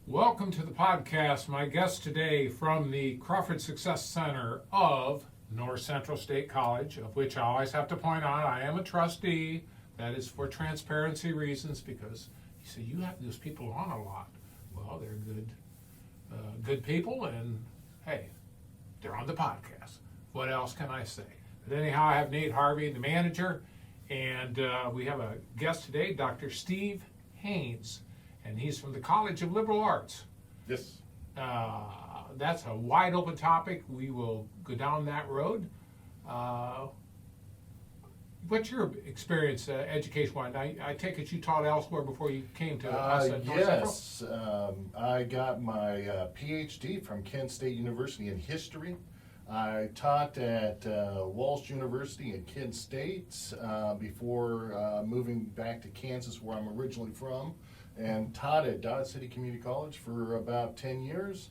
Welcome to the podcast. My guest today from the Crawford Success Center of North Central State College, of which I always have to point out I am a trustee. That is for transparency reasons, because you see, you have those people on a lot. Well, they're good people, and hey, they're on the podcast. What else can I say? But anyhow, I have Nate Harvey, the manager, and we have a guest today, Dr. Steve Haynes. And he's from the College of Liberal Arts. Yes. That's a wide open topic. We will go down that road. What's your experience education-wise? I take it you taught elsewhere before you came to us at North Central? Yes. I got my PhD from Kent State University in history. I taught at Walsh University in Kent State before moving back to Kansas, where I'm originally from, and taught at Dodge City Community College for about 10 years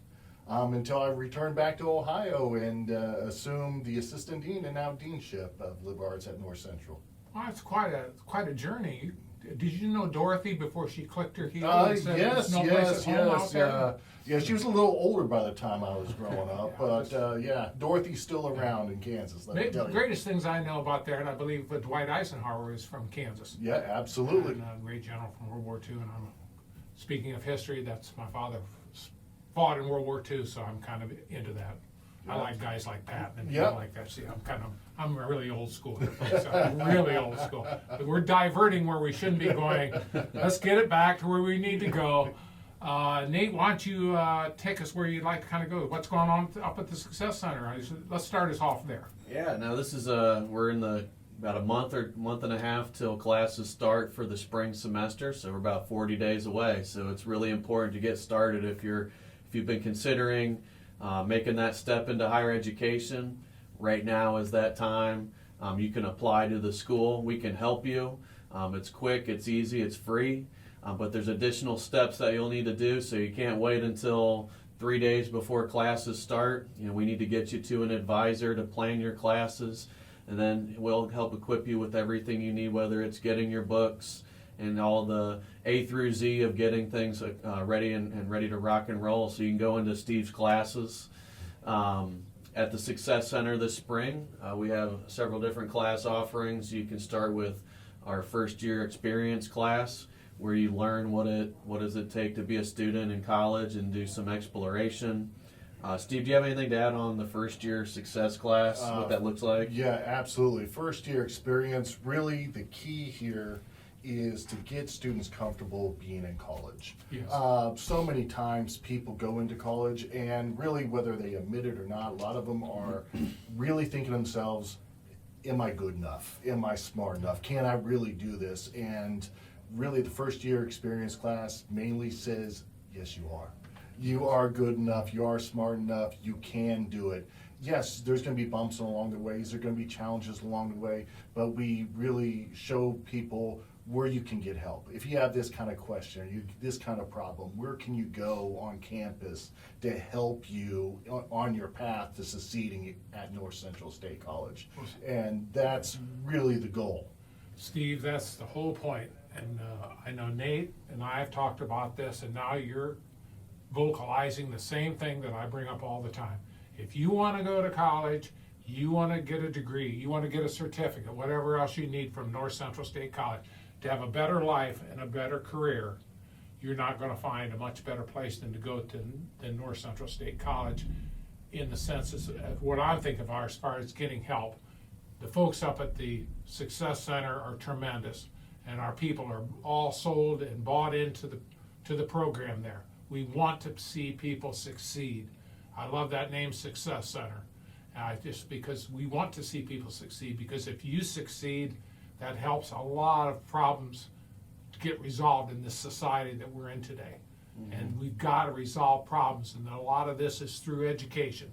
until I returned back to Ohio and assumed the assistant dean and now deanship of liberal arts at North Central. Well, it's quite a journey. Did you know Dorothy before she clicked her heels? Yes. Yeah, she was a little older by the time I was growing up, but Dorothy's still around in Kansas. The greatest things I know about there, and I believe Dwight Eisenhower is from Kansas. Yeah, absolutely. And a great general from World War II. And speaking of history, that's my father fought in World War II, so I'm kind of into that. I like guys like that and people like that. See, I'm really old school here, folks. I'm really old school. But we're diverting where we shouldn't be going. Let's get it back to where we need to go. Nate, why don't you take us where you'd like to kind of go? What's going on up at the Success Center? Let's start us off there. Yeah, now this is we're in about a month and a half till classes start for the spring semester, so we're about 40 days away. So it's really important to get started if you've been considering making that step into higher education. Right now is that time. You can apply to the school. We can help you. It's quick, it's easy, it's free. But there's additional steps that you'll need to do, so you can't wait until 3 days before classes start. We need to get you to an advisor to plan your classes, and then we'll help equip you with everything you need, whether it's getting your books and all the A through Z of getting things ready and ready to rock and roll, so you can go into Steve's classes. At the Success Center this spring, we have several different class offerings. You can start with our first year experience class, where you learn what does it take to be a student in college and do some exploration. Steve, do you have anything to add on the first year success class, what that looks like? Yeah, absolutely. First year experience, really the key here is to get students comfortable being in college. Yes. So many times people go into college and really, whether they admit it or not, a lot of them are really thinking to themselves, am I good enough? Am I smart enough? Can I really do this? And really the first year experience class mainly says, yes, you are. You are good enough, you are smart enough, you can do it. Yes, there's going to be bumps along the way, there's going to be challenges along the way, but we really show people where you can get help. If you have this kind of question, this kind of problem, where can you go on campus to help you on your path to succeeding at North Central State College? And that's really the goal. Steve, that's the whole point. And I know Nate and I have talked about this, and now you're vocalizing the same thing that I bring up all the time. If you want to go to college, you want to get a degree, you want to get a certificate, whatever else you need from North Central State College to have a better life and a better career, you're not going to find a much better place than to go to than North Central State College, in the sense of what I'm thinking of as far as getting help. The folks up at the Success Center are tremendous, and our people are all sold and bought into the program there. We want to see people succeed. I love that name, Success Center. Just because we want to see people succeed, because if you succeed, that helps a lot of problems to get resolved in this society that we're in today. Mm-hmm. And we've got to resolve problems, and a lot of this is through education.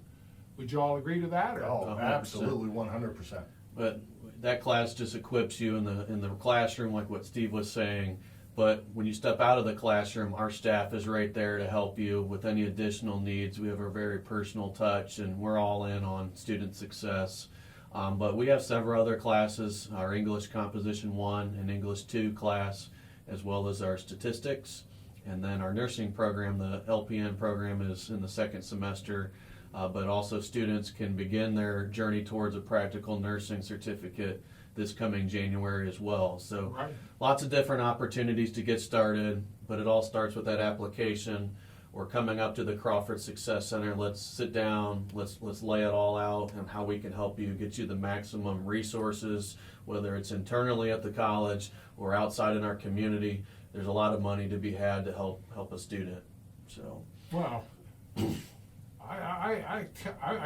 Would you all agree to that? Or? Oh, 100%. Absolutely, 100%. But that class just equips you in the classroom, like what Steve was saying. But when you step out of the classroom, our staff is right there to help you with any additional needs. We have a very personal touch, and we're all in on student success. But we have several other classes, our English Composition 1 and English 2 class, as well as our statistics. And then our nursing program, the LPN program, is in the second semester, but also students can begin their journey towards a practical nursing certificate this coming January as well. So Right. lots of different opportunities to get started, but it all starts with that application. We're coming up to the Crawford Success Center. Let's sit down, let's lay it all out and how we can help you, get you the maximum resources, whether it's internally at the college or outside in our community. There's a lot of money to be had to help a student. So Well, I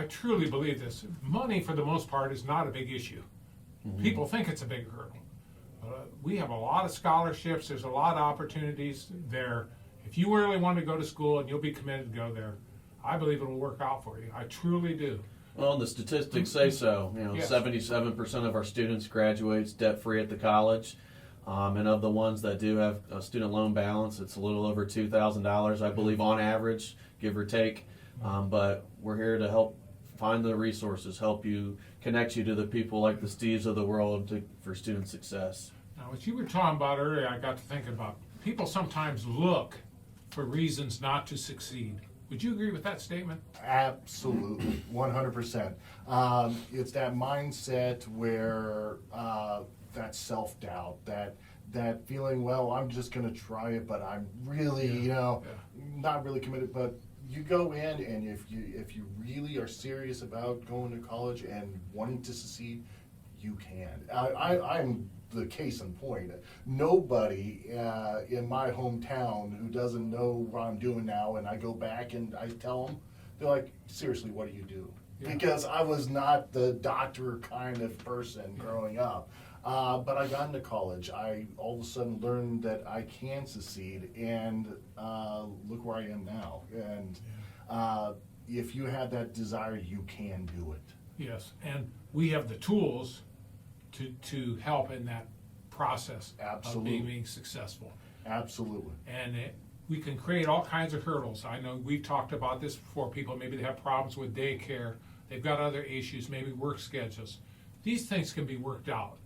truly believe this. Money, for the most part, is not a big issue. People think it's a big hurdle. We have a lot of scholarships. There's a lot of opportunities there. If you really want to go to school and you'll be committed to go there, I believe it'll work out for you. I truly do. well, the statistics say so. Yes. 77% of our students graduates debt-free at the college. And of the ones that do have a student loan balance, it's a little over $2,000, I believe, on average, give or take. But we're here to help find the resources, help you, connect you to the people like the Steves of the world for student success. Now, what you were talking about earlier, I got to thinking about people sometimes look for reasons not to succeed. Would you agree with that statement? Absolutely, 100%. It's that mindset where that self-doubt, that feeling, well, I'm just going to try it, but I'm really, not really committed. But you go in, and if you really are serious about going to college and wanting to succeed, you can. I'm the case in point. Nobody in my hometown who doesn't know what I'm doing now, and I go back and I tell them, they're like, seriously, what do you do? Yeah. Because I was not the doctor kind of person growing up. But I got into college. I all of a sudden learned that I can succeed, and look where I am now. And if you have that desire, you can do it. Yes, and we have the tools to help in that process Absolutely. of being successful. Absolutely. And we can create all kinds of hurdles. I know we've talked about this before. People, maybe they have problems with daycare. They've got other issues, maybe work schedules. These things can be worked out.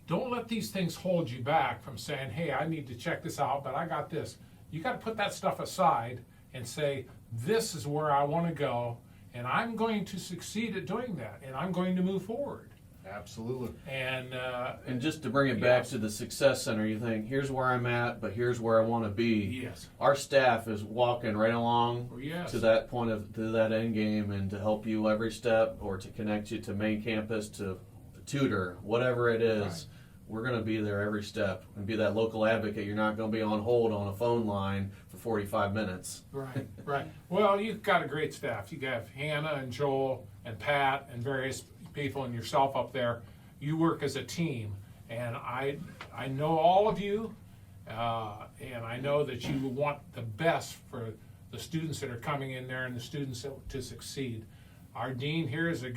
Don't let these things hold you back from saying, hey, I need to check this out, but I got this. You got to put that stuff aside and say, this is where I want to go, and I'm going to succeed at doing that, and I'm going to move forward. Absolutely. And just to bring it back to the Success Center, you think, here's where I'm at, but here's where I want to be. Yes. Our staff is walking right along Yes. to that point to that end game, and to help you every step, or to connect you to main campus, to tutor, whatever it is. Right. We're going to be there every step and be that local advocate. You're not going to be on hold on a phone line for 45 minutes. Right, right. Well, you've got a great staff. You got Hannah and Joel and Pat and various people and yourself up there. You work as a team, and I know all of you, and I know that you want the best for the students that are coming in there and the students to succeed. Our dean here is a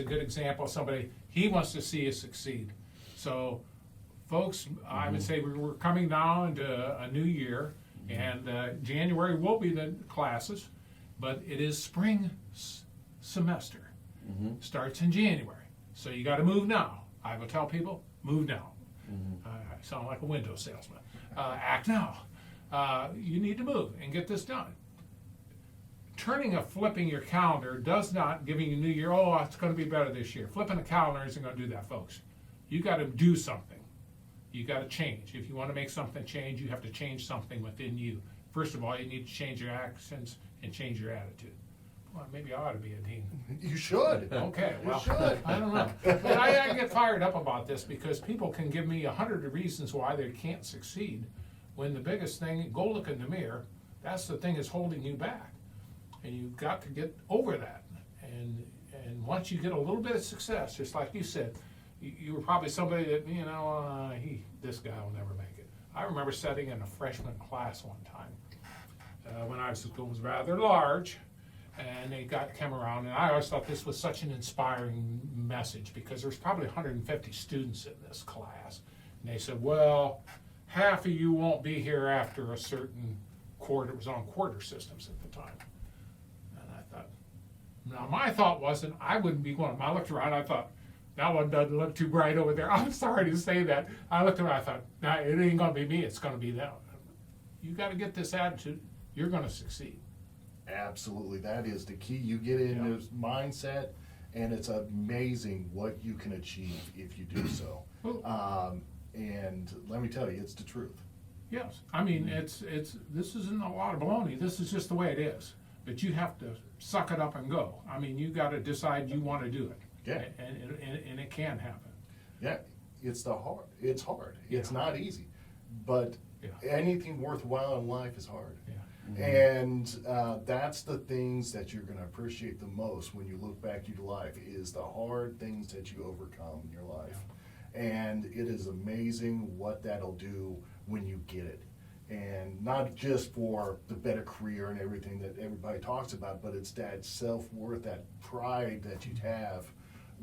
good example of somebody, he wants to see us succeed. So, folks, I would say we're coming now into a new year, and January will be the classes, but it is spring semester. Starts in January. So you got to move now. I will tell people, move now. I sound like a window salesman. Act now. You need to move and get this done. Flipping your calendar does not, giving you a new year, oh, it's going to be better this year. Flipping a calendar isn't going to do that, folks. You got to do something. You got to change. If you want to make something change, you have to change something within you. First of all, you need to change your actions and change your attitude. Well, maybe I ought to be a dean. You should. Okay, well, You should. I don't know. But I get fired up about this because people can give me 100 reasons why they can't succeed, when the biggest thing, go look in the mirror, that's the thing that's holding you back. And you've got to get over that. And once you get a little bit of success, just like you said, you were probably somebody that, this guy will never make it. I remember sitting in a freshman class one time when I was school was rather large, and they come around, and I always thought this was such an inspiring message because there's probably 150 students in this class. And they said, well, half of you won't be here after a certain quarter. It was on quarter systems at the time. And I thought, now my thought wasn't I wouldn't be one of them. I looked around, I thought, that one doesn't look too bright over there. I'm sorry to say that. I looked around, I thought, nah, it ain't gonna be me, it's gonna be them. you gotta get this attitude, you're gonna succeed. Absolutely, that is the key. You get in Yeah. this mindset, and it's amazing what you can achieve if you do so. And let me tell you, it's the truth. Yes, I mean, this isn't a lot of baloney, this is just the way it is. But you have to suck it up and go. I mean, you gotta decide you wanna do it. Yeah. And it can happen. Yeah, it's hard. It's hard. It's Yeah. not easy, but Yeah. anything worthwhile in life is hard. Yeah. And that's the things that you're going to appreciate the most when you look back at your life is the hard things that you overcome in your life. And it is amazing what that'll do when you get it. And not just for the better career and everything that everybody talks about, but it's that self-worth, that pride that you have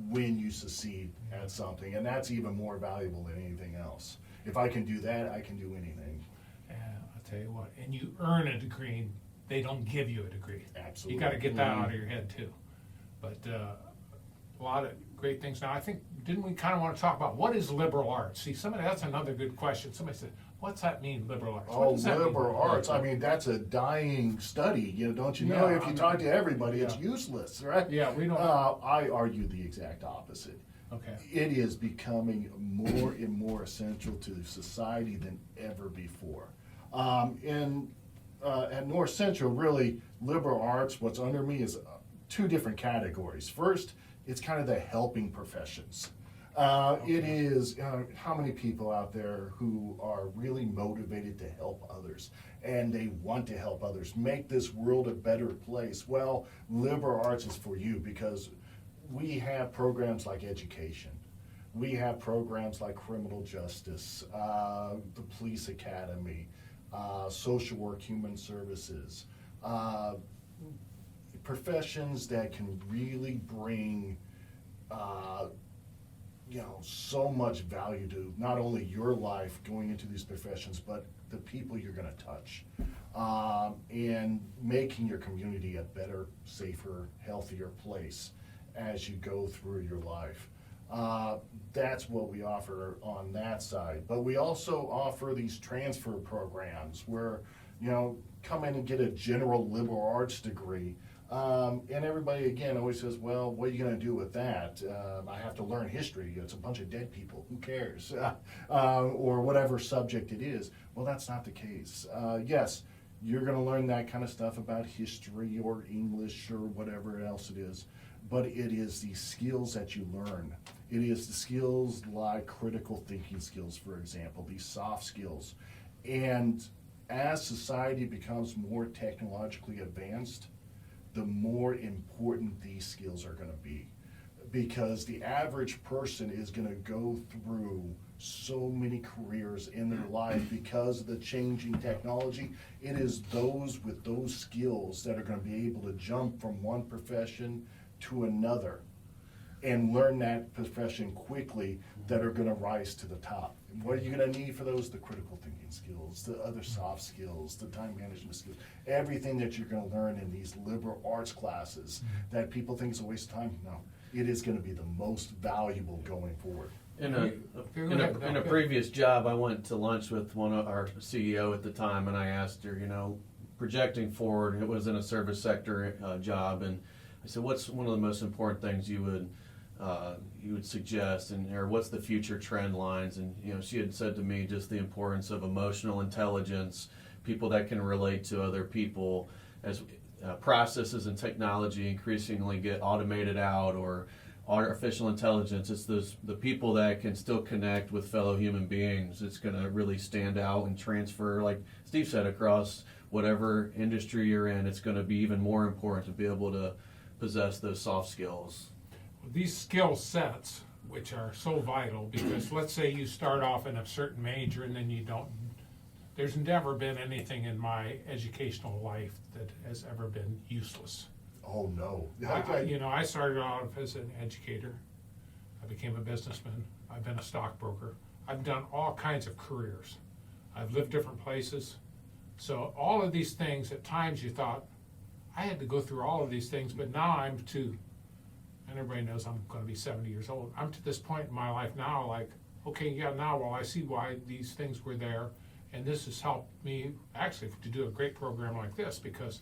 when you succeed at something. And that's even more valuable than anything else. If I can do that, I can do anything. And I'll tell you what, and you earn a degree, they don't give you a degree. Absolutely. You gotta get that out of your head too. But a lot of great things. Now, I think, didn't we kinda wanna talk about what is liberal arts? See, that's another good question. Somebody said, what's that mean, liberal arts? What Oh, does that mean? liberal arts, I mean, that's a dying study, don't you know? Yeah, If you I talk mean, to everybody, it's yeah. useless, right? Yeah, we don't- I argue the exact opposite. Okay. It is becoming more and more essential to society than ever before. At North Central, really, liberal arts, what's under me is two different categories. First, it's kind of the helping professions. It is, how many people out there who are really motivated to help others and they want to help others, make this world a better place? Well, liberal arts is for you because we have programs like education. We have programs like criminal justice, the police academy, social work, human services, professions that can really bring so much value to not only your life going into these professions, but the people you're going to touch, and making your community a better, safer, healthier place as you go through your life. That's what we offer on that side. But we also offer these transfer programs where, come in and get a general liberal arts degree. And everybody, again, always says, well, what are you going to do with that? I have to learn history. It's a bunch of dead people. Who cares? Or whatever subject it is. Well, that's not the case. Yes, you're going to learn that kind of stuff about history or English or whatever else it is. But it is the skills that you learn. It is the skills like critical thinking skills, for example, these soft skills. And as society becomes more technologically advanced, the more important these skills are going to be. Because the average person is going to go through so many careers in their life because of the changing technology. It is those with those skills that are going to be able to jump from one profession to another and learn that profession quickly that are going to rise to the top. And what are you going to need for those? The critical thinking skills, the other soft skills, the time management skills, everything that you're going to learn in these liberal arts classes that people think is a waste of time. No, it is going to be the most valuable going forward. In a previous job, I went to lunch with one of our CEO at the time, and I asked her, projecting forward, it was in a service sector job, and I said, what's one of the most important things you would suggest, or what's the future trend lines? And she had said to me just the importance of emotional intelligence, people that can relate to other people, as processes and technology increasingly get automated out, or artificial intelligence. It's the people that can still connect with fellow human beings. It's going to really stand out and transfer, like Steve said, across whatever industry you're in. It's going to be even more important to be able to possess those soft skills. These skill sets, which are so vital, because let's say you start off in a certain major and then you don't, there's never been anything in my educational life that has ever been useless. Oh, no. I started out as an educator. I became a businessman. I've been a stockbroker. I've done all kinds of careers. I've lived different places. So all of these things, at times you thought, I had to go through all of these things, but now I'm to, and everybody knows I'm going to be 70 years old. I'm to this point in my life now, like, okay, yeah, now, well, I see why these things were there, And this has helped me actually to do a great program like this because,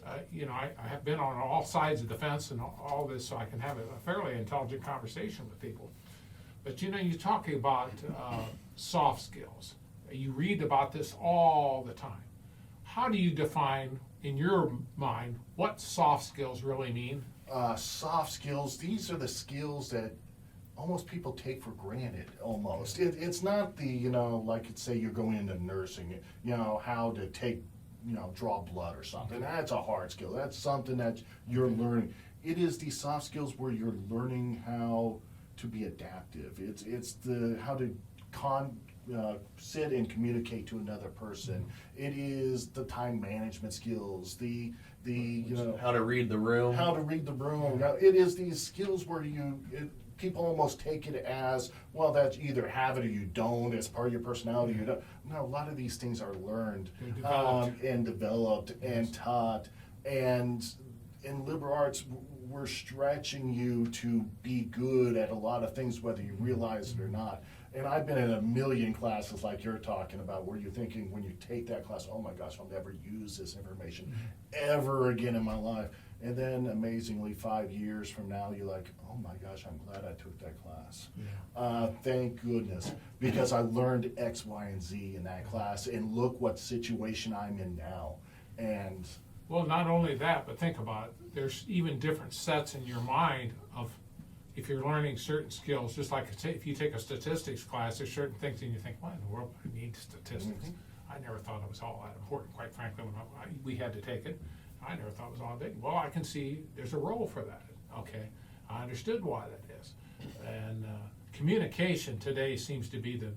I have been on all sides of the fence and all this, so I can have a fairly intelligent conversation with people. But you're talking about soft skills. You read about this all the time. How do you define, in your mind, what soft skills really mean? Soft skills, these are the skills that almost people take for granted, almost. It's not the, like say you're going into nursing, how to take, draw blood or something. That's a hard skill. That's something that you're learning. It is the soft skills where you're learning how to be adaptive. It's the how to sit and communicate to another person. It is the time management skills, the How to read the room. how to read the room. Now, it is these skills where people almost take it as, well, that's either have it or you don't. It's part of your personality. You don't. No, a lot of these things are learned and developed and taught. And in liberal arts, we're stretching you to be good at a lot of things, whether you realize it or not. And I've been in a million classes like you're talking about, where you're thinking when you take that class, oh my gosh, I'll never use this information ever again in my life. And then amazingly, 5 years from now, you're like, oh my gosh, I'm glad I took that class. Thank goodness, because I learned X, Y, and Z in that class, and look what situation I'm in now. And Well, not only that, but think about it. There's even different sets in your mind of if you're learning certain skills, just like if you take a statistics class, there's certain things and you think, why in the world do I need statistics? I never thought it was all that important, quite frankly, when we had to take it. I never thought it was all big. Well, I can see there's a role for that. Okay, I understood why that is. And communication today seems to be the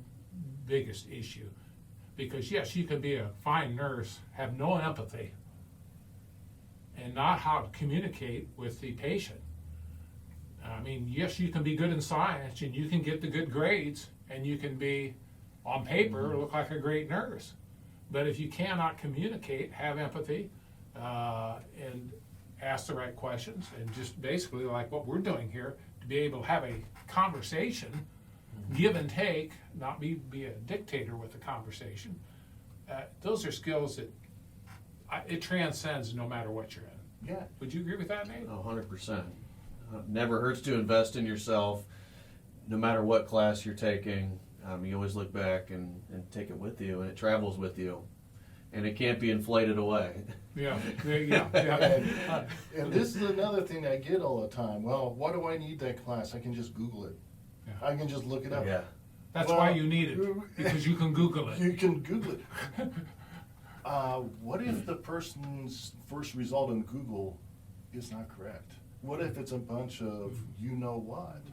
biggest issue. Because yes, you can be a fine nurse, have no empathy, and not how to communicate with the patient. I mean, yes, you can be good in science and you can get the good grades and you can be, on paper, look like a great nurse. But if you cannot communicate, have empathy, and ask the right questions, and just basically like what we're doing here, to be able to have a conversation, give and take, not be a dictator with the conversation, those are skills that it transcends no matter what you're in. yeah, Would you agree with that, Nate? 100%. Never hurts to invest in yourself, no matter what class you're taking. You always look back and take it with you, and it travels with you, and it can't be inflated away. Yeah. and this is another thing I get all the time. Well, why do I need that class? I can just Google it. Yeah. I can just look it up. Yeah. That's Well, why you need it, because you can Google it. You can Google it. What if the person's first result in Google is not correct? What if it's a bunch of you know what?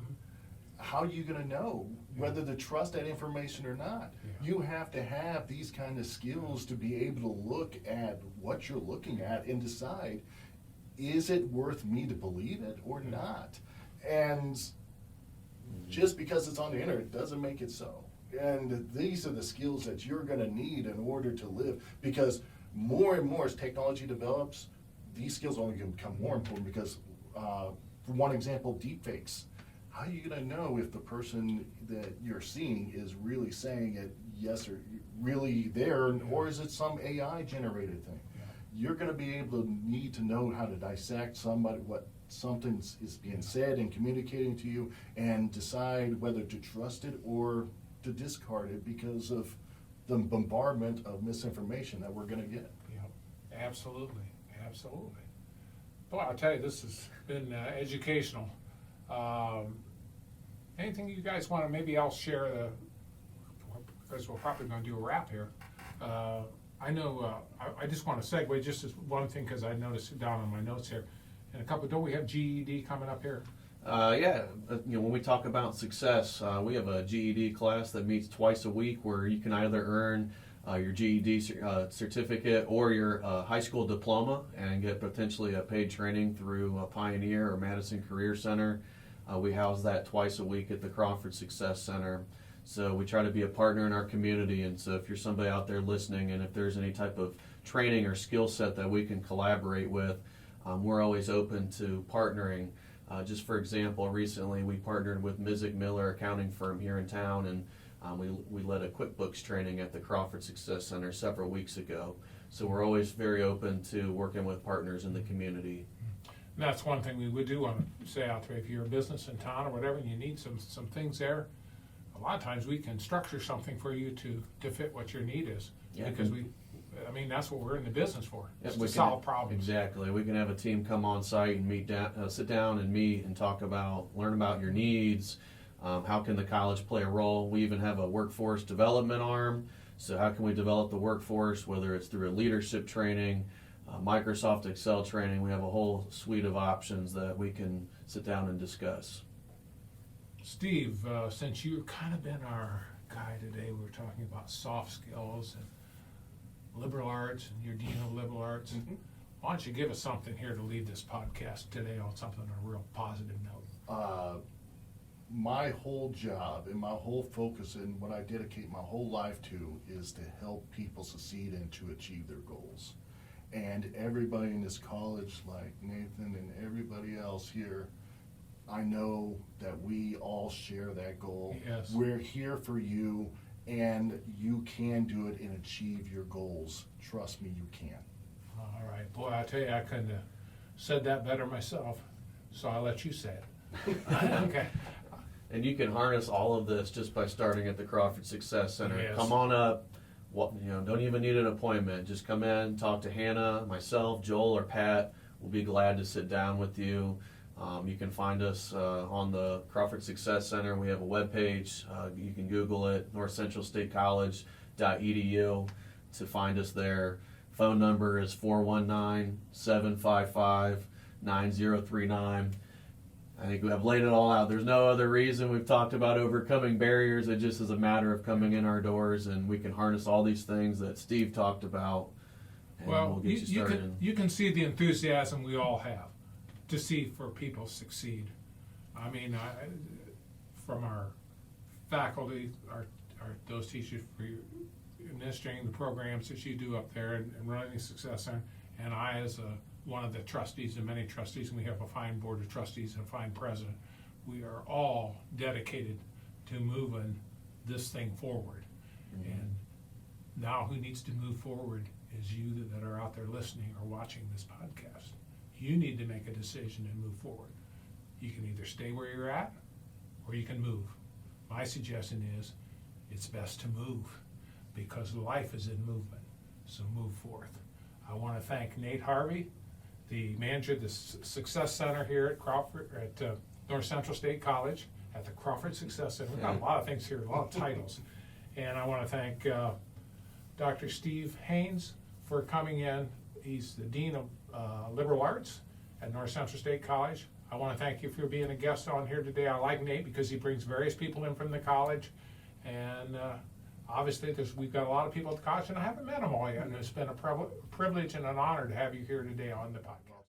How are you gonna know whether to trust that information or not? Yeah. You have to have these kind of skills to be able to look at what you're looking at and decide, is it worth me to believe it or not? And just because it's on the internet doesn't make it so. And these are the skills that you're gonna need in order to live, because more and more as technology develops, these skills only can become more important because, for one example, deepfakes. How are you gonna know if the person that you're seeing is really saying it yes or really there, or is it some AI generated thing? You're gonna be able to need to know how to dissect what something is being said and communicating to you, and decide whether to trust it or to discard it because of the bombardment of misinformation that we're gonna get. Yeah, absolutely. Boy, I'll tell you, this has been educational. Anything you guys want to, maybe I'll share because we're probably going to do a wrap here. I know, I just want to segue just as one thing, because I noticed it down on my notes here. Don't we have GED coming up here? When we talk about success, we have a GED class that meets twice a week where you can either earn your GED certificate or your high school diploma and get potentially a paid training through Pioneer or Madison Career Center. We house that twice a week at the Crawford Success Center. So we try to be a partner in our community, and so if you're somebody out there listening and if there's any type of training or skill set that we can collaborate with, we're always open to partnering. Just for example, recently we partnered with Mizik Miller accounting firm here in town, and We led a QuickBooks training at the Crawford Success Center several weeks ago. So we're always very open to working with partners in the community. And that's one thing we would do want to say out there, if you're a business in town or whatever, and you need some things there, a lot of times we can structure something for you to fit what your need is. Yeah, Because that's what we're in the business for, is we to can- solve problems. Exactly. We can have a team come on site and sit down and meet and learn about your needs. How can the college play a role? We even have a workforce development arm. So how can we develop the workforce, whether it's through a leadership training, Microsoft Excel training? We have a whole suite of options that we can sit down and discuss. Steve, since you've kind of been our guy today, we were talking about soft skills and liberal arts, and you're Dean of Liberal Arts. Mhm. Why don't you give us something here to lead this podcast today on something on a real positive note? My whole job and my whole focus and what I dedicate my whole life to is to help people succeed and to achieve their goals. And everybody in this college, like Nathan and everybody else here, I know that we all share that goal. Yes. We're here for you, and you can do it and achieve your goals. Trust me, you can. All right, boy, I tell you, I couldn't have said that better myself, so I'll let you say it. Okay. And you can harness all of this just by starting at the Crawford Success Center. Yes. Come on up. Don't even need an appointment. Just come in, talk to Hannah, myself, Joel, or Pat. We'll be glad to sit down with you. You can find us on the Crawford Success Center. We have a webpage. You can Google it, northcentralstatecollege.edu to find us there. Phone number is 419-755-9039. I think we have laid it all out. There's no other reason. We've talked about overcoming barriers. It just is a matter of coming in our doors, and we can harness all these things that Steve talked about. And Well, we'll get you started. you can see the enthusiasm we all have to see for people succeed. I mean, from our faculty, those teachers for administering the programs that you do up there and running the Success Center, and I as one of the trustees and many trustees, and we have a fine board of trustees and a fine president, we are all dedicated to moving this thing forward. Mm-hmm. And now who needs to move forward is you that are out there listening or watching this podcast. You need to make a decision and move forward. You can either stay where you're at or you can move. My suggestion is it's best to move because life is in movement, so move forth. I want to thank Nate Harvey, the manager of the Success Center here at Crawford, at North Central State College, at the Crawford Success Center. We've got a lot of things here, a lot of titles. And I want to thank Dr. Steve Haynes for coming in. He's the Dean of Liberal Arts at North Central State College. I want to thank you for being a guest on here today. I like Nate because he brings various people in from the college. And obviously we've got a lot of people at the college, and I haven't met them all yet. And it's been a privilege and an honor to have you here today on the podcast.